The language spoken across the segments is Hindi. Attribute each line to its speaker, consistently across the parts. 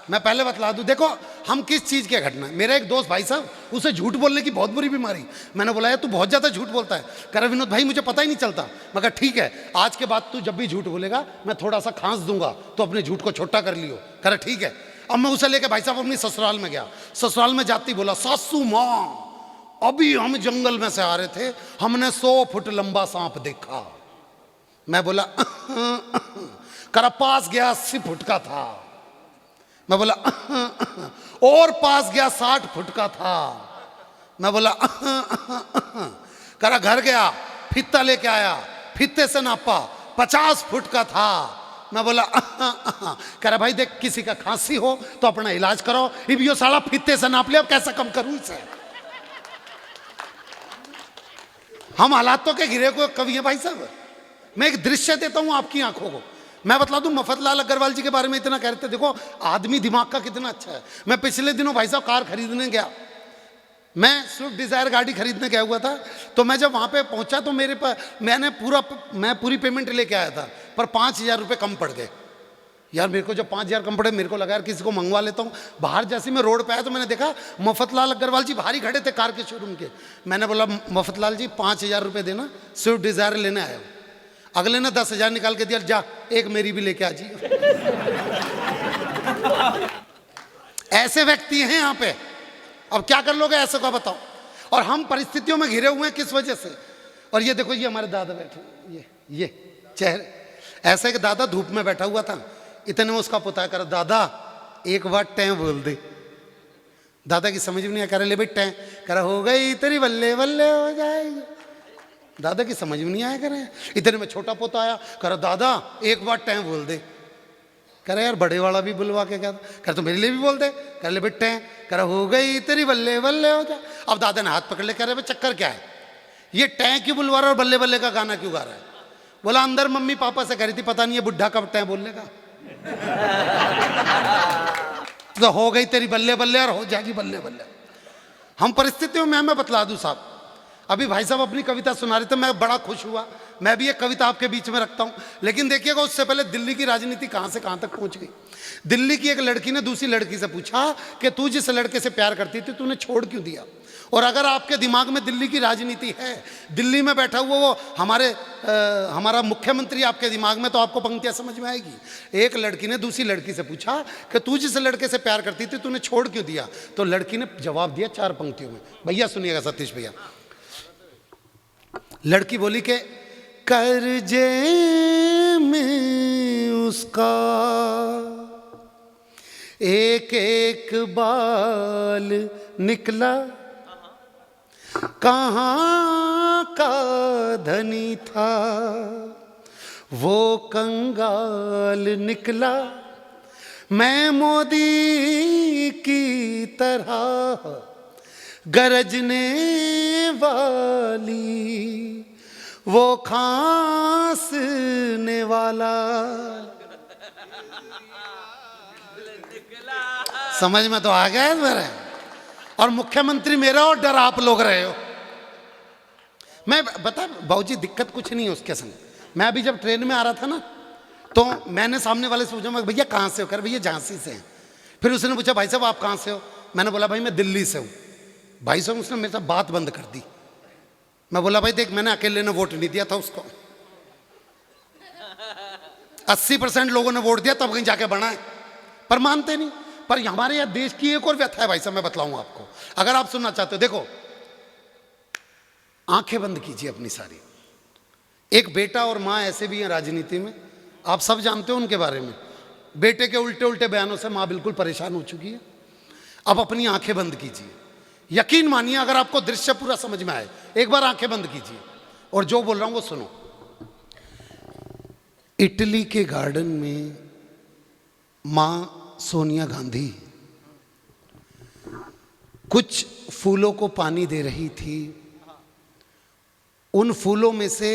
Speaker 1: मैं पहले बतला दूं, देखो हम किस चीज़ की घटना है। मेरा एक दोस्त भाई साहब, उसे झूठ बोलने की बहुत बुरी बीमारी। मैंने बोला यार तू बहुत ज़्यादा झूठ बोलता है। कह रहा विनोद भाई मुझे पता ही नहीं चलता। मैं कहा ठीक है, आज के बाद तू जब भी झूठ बोलेगा मैं थोड़ा सा खांस दूंगा, तो अपने झूठ को छोटा कर लियो। कह रहा ठीक है। अब मैं उसे लेकर भाई साहब अपनी ससुराल में गया। ससुराल में जाती बोला, सासू माँ अभी हम जंगल में से आ रहे थे, हमने 100 फुट लंबा सांप देखा। मैं बोला करा पास गया 80 फुट का था। मैं बोला और पास गया 60 फुट का था। मैं बोला करा घर गया, फित्ता लेके आया, फित्ते से नापा 50 फुट का था। मैं बोला करा भाई देख किसी का खांसी हो तो अपना इलाज करो, इब यो साला फित्ते से नाप ले, अब कैसा कम करूं इसे। हम हालातों के घिरे को कवि है भाई साहब। मैं एक दृश्य देता हूं आपकी आंखों को। मैं बतला दूं मफतलाल अग्रवाल जी के बारे में इतना कह रहे थे, देखो आदमी दिमाग का कितना अच्छा है। मैं पिछले दिनों भाई साहब कार खरीदने गया, मैं स्विफ्ट डिजायर गाड़ी खरीदने गया हुआ था। तो मैं जब वहां पे पहुंचा तो मेरे पास मैं पूरी पेमेंट लेके आया था, पर 5,000 रुपये कम पड़ गए। यार मेरे को जब 5,000 कम पड़े, मेरे को लगा यार किसी को मंगवा लेता हूँ। बाहर जैसे मैं रोड पे आया तो मैंने देखा मफतलाल अग्रवाल जी बाहर ही खड़े थे कार के शोरूम के। मैंने बोला मफतलाल जी 5,000 रुपये देना, स्विफ्ट डिजायर लेने आया हूँ। अगले ने 10,000 निकाल के दिया, जा एक मेरी भी लेके आ जी। ऐसे व्यक्ति हैं यहाँ पे, अब क्या कर लोगे ऐसे का बताओ। और हम परिस्थितियों में घिरे हुए हैं किस वजह से। और ये देखो ये हमारे दादा बैठे, ये चेहरे ऐसे कि दादा धूप में बैठा हुआ था, इतने में उसका पुता कर दादा एक बार टैं बोल दे। दादा की समझ में नहीं आया, कह रहे ले भाई टैं, कह रहा हो गई तेरी बल्ले बल्ले हो जाएगी। दादा की समझ में नहीं आया, कह रहे इतने में छोटा पोता आया, कह रहा दादा एक बार टैं बोल दे। कह रहा यार बड़े वाला भी बुलवा के क्या, कह तो मेरे लिए भी बोल दे। कह ले बेटे, कह रहा हो गई तेरी बल्ले बल्ले हो जा। अब दादा ने हाथ पकड़ ले, कह रहे चक्कर क्या है, ये टैं क्यों बुलवा रहा और बल्ले बल्ले का गाना क्यों गा रहा है। बोला अंदर मम्मी पापा से कह रही थी पता नहीं है बुढ़ा कब टैं बोलने का। तो हो गई तेरी बल्ले बल्ले और हो जाएगी बल्ले बल्ले। हम परिस्थितियों में, मैं बतला दूं साहब, अभी भाई साहब अपनी कविता सुना रहे थे, मैं बड़ा खुश हुआ। मैं भी एक कविता आपके बीच में रखता हूं, लेकिन देखिएगा उससे पहले दिल्ली की राजनीति कहां से कहां तक पहुंच गई। दिल्ली की एक लड़की ने दूसरी लड़की से पूछा कि तू जिस लड़के से प्यार करती थी तूने छोड़ क्यों दिया। और अगर आपके दिमाग में दिल्ली की राजनीति है, दिल्ली में बैठा हुआ वो हमारा मुख्यमंत्री आपके दिमाग में, तो आपको पंक्तियां समझ में आएगी। एक लड़की ने दूसरी लड़की से पूछा कि तू जिस लड़के से प्यार करती थी तूने छोड़ क्यों दिया। तो लड़की ने जवाब दिया 4 पंक्तियों में। भैया सुनिएगा सतीश भैया। लड़की बोली कि कर्जे में उसका एक एक बाल निकला, कहाँ का धनी था वो कंगाल निकला। मैं मोदी की तरह गरजने वाली वो खांसने वाला। समझ में तो आ गया मेरे। और मुख्यमंत्री मेरा और डर आप लोग रहे हो। मैं बता बाबूजी दिक्कत कुछ नहीं है उसके संग। मैं अभी जब ट्रेन में आ रहा था ना, तो मैंने सामने वाले से पूछा मैं भैया कहाँ से हो, कर भैया झांसी से हैं। फिर उसने पूछा भाई साहब आप कहाँ से हो। मैंने बोला भाई मैं दिल्ली से हूँ। भाई साहब उसने मेरे साथ बात बंद कर दी। मैं बोला भाई देख मैंने अकेले ने वोट नहीं दिया था उसको, 80% लोगों ने वोट दिया तब कहीं जाके बना है, पर मानते नहीं। पर हमारे यहाँ देश की एक और व्यथा है भाई साहब, मैं बतलाऊंगा आपको अगर आप सुनना चाहते हो। देखो आंखें बंद कीजिए अपनी सारी। एक बेटा और माँ ऐसे भी हैं राजनीति में, आप सब जानते हो उनके बारे में। बेटे के उल्टे उल्टे बयानों से माँ बिल्कुल परेशान हो चुकी है। अब अपनी आंखें बंद कीजिए, यकीन मानिए अगर आपको दृश्य पूरा समझ में आए, एक बार आंखें बंद कीजिए और जो बोल रहा हूं वो सुनो। इटली के गार्डन में मां सोनिया गांधी कुछ फूलों को पानी दे रही थी। उन फूलों में से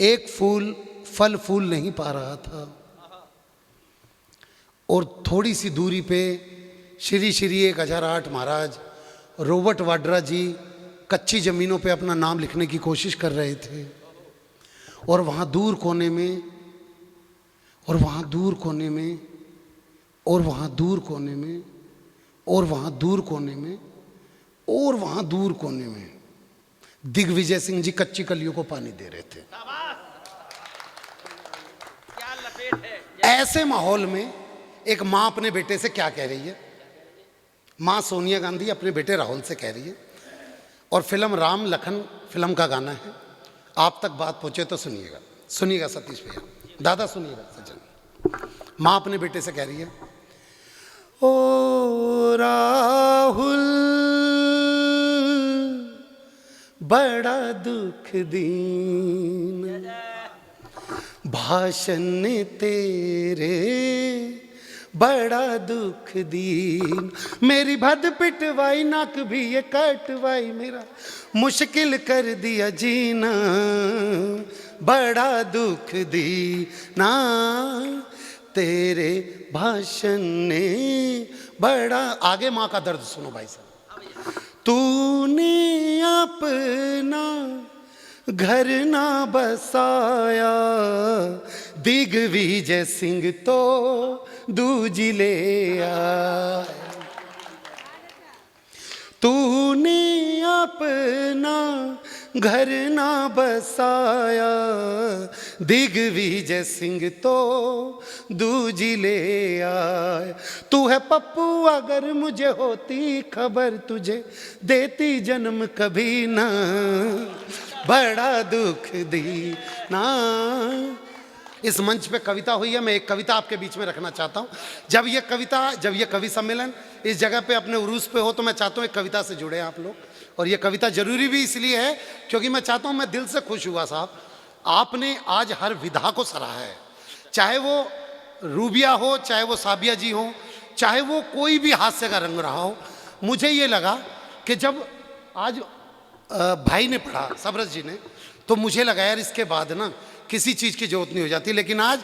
Speaker 1: एक फूल फल फूल नहीं पा रहा था और थोड़ी सी दूरी पे श्री श्री 1008 महाराज रॉबर्ट वाड्रा जी कच्ची ज़मीनों पे अपना नाम लिखने की कोशिश कर रहे थे। और वहाँ दूर कोने में और वहां दूर कोने में, और वहां दूर कोने में, और वहां दूर कोने में दिग्विजय सिंह जी कच्ची कलियों को पानी दे रहे थे। ऐसे माहौल में एक मां अपने बेटे से क्या कह रही है? मां सोनिया गांधी अपने बेटे राहुल से कह रही है, और फिल्म राम लखन फिल्म का गाना है, आप तक बात पहुंचे तो सुनिएगा। सुनिएगा सतीश भैया, दादा सुनिएगा सज्जन। मां अपने बेटे से कह रही है, ओ राहुल बड़ा दुख दीन भाषण तेरे बड़ा दुख दीन, मेरी भद पिटवाई नाक भी ये कटवाई, मेरा मुश्किल कर दिया जीना बड़ा दुख दीना, तेरे भाषण ने बड़ा। आगे माँ का दर्द सुनो भाई साहब। तूने अपना घर ना बसाया, दिग्विजय सिंह तो दूजी ले आया। तूने अपना घर ना बसाया, दिग्विजय सिंह तो दूजी ले आया। तू है पप्पू अगर मुझे होती खबर, तुझे देती जन्म कभी ना बड़ा दुख दी ना। इस मंच पे कविता हुई है, मैं एक कविता आपके बीच में रखना चाहता हूँ। जब ये कवि सम्मेलन इस जगह पे अपने उरूस पे हो, तो मैं चाहता हूँ एक कविता से जुड़े आप लोग। और ये कविता जरूरी भी इसलिए है क्योंकि मैं चाहता हूँ, मैं दिल से खुश हुआ साहब, आपने आज हर विधा को सराहा है, चाहे वो रूबिया हो, चाहे वो साबिया जी हो, चाहे वो कोई भी हास्य का रंग रहा हो। मुझे ये लगा कि जब आज भाई ने पढ़ा, सबरस जी ने, तो मुझे लगा यार इसके बाद ना किसी चीज़ की जरूरत नहीं हो जाती। लेकिन आज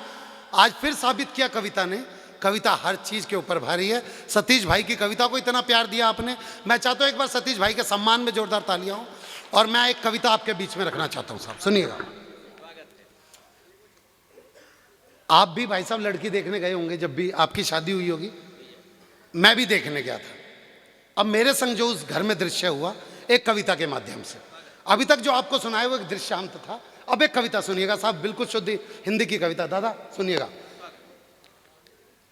Speaker 1: फिर साबित किया कविता ने, कविता हर चीज़ के ऊपर भारी है। सतीश भाई की कविता को इतना प्यार दिया आपने, मैं चाहता हूँ एक बार सतीश भाई के सम्मान में जोरदार तालियां हो। और मैं एक कविता आपके बीच में रखना चाहता हूँ साहब, सुनिएगा। आप भी भाई साहब लड़की देखने गए होंगे, जब भी आपकी शादी हुई होगी, मैं भी देखने गया था। अब मेरे संग जो उस घर में दृश्य हुआ, एक कविता के माध्यम से, अभी तक जो आपको सुनाया वो एक दृश्यांत था, अब एक कविता सुनिएगा साहब, बिल्कुल शुद्ध हिंदी की कविता। दादा सुनिएगा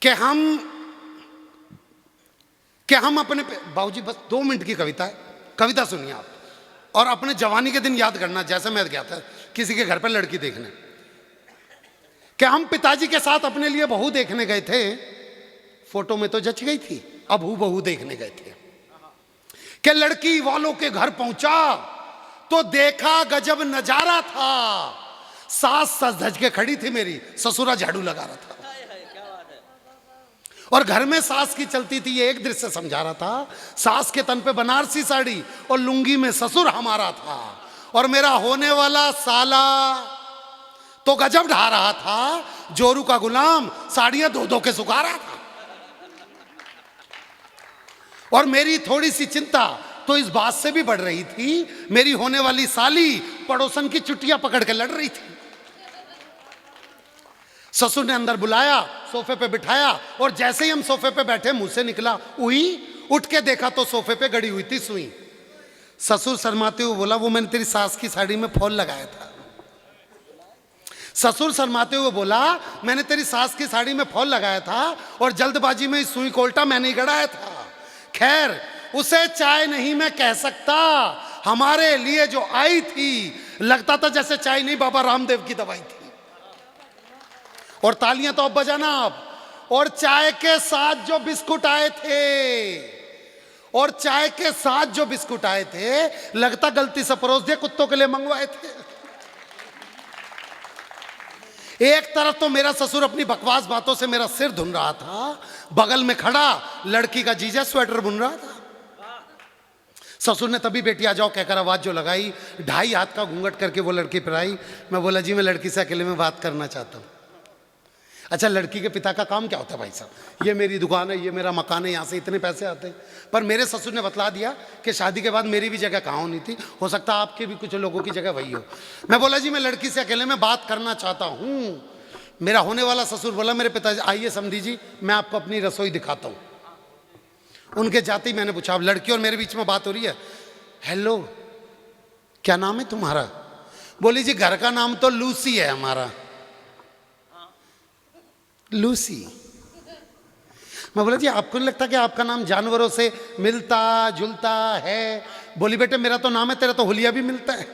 Speaker 1: कि हम अपने बाबूजी, बस 2 मिनट की कविता है, कविता सुनिए आप, और अपने जवानी के दिन याद करना, जैसे मैं गया था किसी के घर पर लड़की देखने, कि हम पिताजी के साथ अपने लिए बहू देखने गए थे, फोटो में तो जच गई थी, अब हूबहू देखने गए थे। कि लड़की वालों के घर पहुंचा तो देखा गजब नजारा था, सास सज धज के खड़ी थी मेरी, ससुरा झाड़ू लगा रहा था, और घर में सास की चलती थी ये एक दृश्य समझा रहा था। सास के तन पे बनारसी साड़ी और लुंगी में ससुर हमारा था, और मेरा होने वाला साला तो गजब ढा रहा था, जोरू का गुलाम साड़ियां धो धो के सुखा रहा था। और मेरी थोड़ी सी चिंता तो इस बात से भी बढ़ रही थी, मेरी होने वाली साली पड़ोसन की चुटिया पकड़ के लड़ रही थी। ससुर ने अंदर बुलाया, सोफे पे बिठाया, और जैसे ही हम सोफे पे बैठे मुंह से निकला उई, उठ के देखा तो सोफे पे गड़ी हुई थी सुई। ससुर शर्माते हुए बोला, वो मैंने तेरी सास की साड़ी में फॉल लगाया था। ससुर शर्माते हुए बोला, मैंने तेरी सास की साड़ी में फॉल लगाया था, और जल्दबाजी में इस सुई को उल्टा मैंने ही गड़ाया था। खैर उसे चाय नहीं मैं कह सकता, हमारे लिए जो आई थी लगता था जैसे चाय नहीं बाबा रामदेव की दवाई थी। और तालियां तो अब बजाना आप। और चाय के साथ जो बिस्कुट आए थे, और चाय के साथ जो बिस्कुट आए थे, लगता गलती से परोस दिए, कुत्तों के लिए मंगवाए थे। एक तरफ तो मेरा ससुर अपनी बकवास बातों से मेरा सिर धुन रहा था, बगल में खड़ा लड़की का जीजा स्वेटर बुन रहा था। ससुर ने तभी बेटी आ जाओ कहकर आवाज जो लगाई, 2.5 हाथ का घूंघट करके वो लड़की पर आई। मैं बोला, जी मैं लड़की से अकेले में बात करना चाहता हूँ। अच्छा, लड़की के पिता का काम क्या होता है भाई साहब? ये मेरी दुकान है, ये मेरा मकान है, यहाँ से इतने पैसे आते हैं। पर मेरे ससुर ने बतला दिया कि शादी के बाद मेरी भी जगह कहाँ होनी थी, हो सकता है आपके भी कुछ लोगों की जगह वही हो। मैं बोला, जी मैं लड़की से अकेले में बात करना चाहता हूँ। मेरा होने वाला ससुर बोला मेरे पिताजी, आइए समधी जी मैं आपको अपनी रसोई दिखाता हूँ। उनके जाते ही मैंने पूछा, अब लड़की और मेरे बीच में बात हो रही है, हेलो क्या नाम है तुम्हारा? बोली जी घर का नाम तो लूसी है हमारा। लूसी? मैं बोला जी आपको नहीं लगता कि आपका नाम जानवरों से मिलता जुलता है? बोली बेटे मेरा तो नाम है, तेरा तो हुलिया भी मिलता है।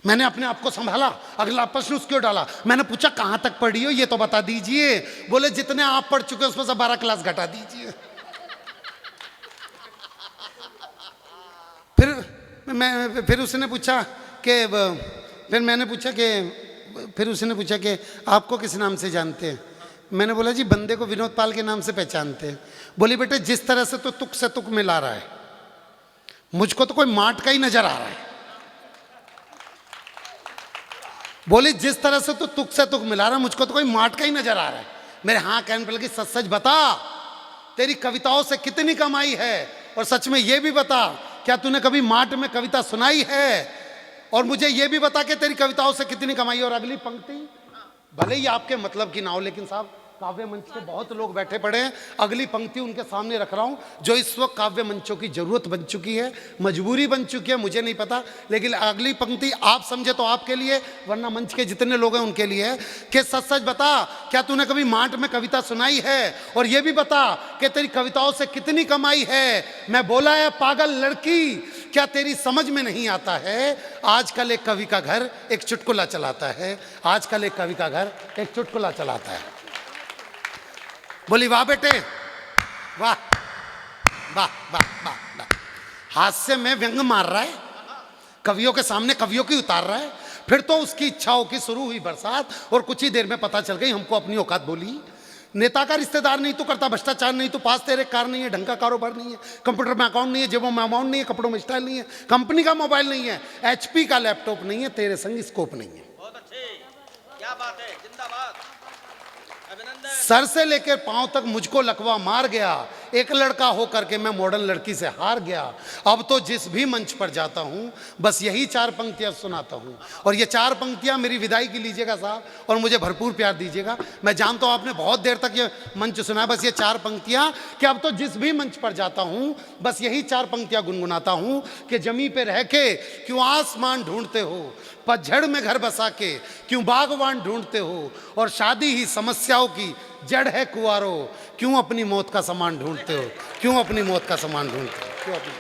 Speaker 1: मैंने अपने आप को संभाला, अगला प्रश्न उसको डाला। मैंने पूछा कहां तक पढ़ी हो ये तो बता दीजिए। बोले जितने आप पढ़ चुके उसमें से 12 क्लास घटा दीजिए। फिर उसने पूछा कि फिर उसने पूछा कि आपको किस नाम से जानते हैं? मैंने बोला जी बंदे को विनोद पाल के नाम से पहचानते हैं। बोली बेटे जिस तरह से तो तुक से तुक मिला रहा है, मुझको तो कोई माट का ही नजर आ रहा है। बोली जिस तरह से तो तुक से तुक मिला रहा है, मुझको तो कोई माट का ही नजर आ रहा है। मेरे हाँ कहने पर लगी, सच सच बता तेरी कविताओं से कितनी कमाई है, और सच में ये भी बता क्या तूने कभी माट में कविता सुनाई है, और मुझे ये भी बता कि तेरी कविताओं से कितनी कमाई है। और अगली पंक्ति भले ही आपके मतलब की ना हो, लेकिन साहब काव्य मंच पे बहुत लोग बैठे पड़े हैं, अगली पंक्ति उनके सामने रख रहा हूं जो इस वक्त काव्य मंचों की जरूरत बन चुकी है, मजबूरी बन चुकी है, मुझे नहीं पता, लेकिन अगली पंक्ति आप समझे तो आपके लिए, वरना मंच के जितने लोग हैं उनके लिए है कि सच सच बता क्या तूने कभी माट में कविता सुनाई है, और ये भी बता कि तेरी कविताओं से कितनी कमाई है। मैं बोला है पागल लड़की, क्या तेरी समझ में नहीं आता है? आजकल एक कवि का घर एक चुटकुला चलाता है, आजकल एक कवि का घर एक चुटकुला चलाता है। बोली वाह बेटे वाह वाह वाह वाह वाह। हास्य में व्यंग मार रहा है, कवियों के सामने कवियों की उतार रहा है। फिर तो उसकी इच्छाओं की शुरू हुई बरसात, और कुछ ही देर में पता चल गई हमको अपनी औकात बोली। नेता का रिश्तेदार नहीं तो करता भ्रष्टाचार नहीं तो पास तेरे कार नहीं है, ढंग का कारोबार नहीं है, कंप्यूटर में अकाउंट नहीं है, जेबों में अमाउंट नहीं है, कपड़ों में स्टाइल नहीं है, कंपनी का मोबाइल नहीं है, HP का लैपटॉप नहीं है, तेरे संग स्कोप नहीं है।
Speaker 2: बहुत अच्छे, क्या बात है, जिंदाबाद, अभिनंदन।
Speaker 1: सर से लेकर पांव तक मुझको लकवा मार गया, एक लड़का होकर के मैं मॉडर्न लड़की से हार गया। अब तो जिस भी मंच पर जाता हूं बस यही 4 पंक्तियां सुनाता हूं, और ये 4 पंक्तियां मेरी विदाई की लीजिएगा साहब, और मुझे भरपूर प्यार दीजिएगा। मैं जानता हूं आपने बहुत देर तक ये मंच सुना, बस ये 4 पंक्तियां कि अब तो जिस भी मंच पर जाता हूं बस यही 4 पंक्तियां गुनगुनाता हूं कि जमी पे रह के क्यों आसमान ढूंढते हो, पतझड़ में घर बसा के क्यों बागवान ढूंढते हो, और शादी ही समस्याओं की जड़ है कुंवारो, क्यों अपनी मौत का सामान ढूंढते हो, क्यों अपनी मौत का सामान ढूंढते हो, क्यों अपनी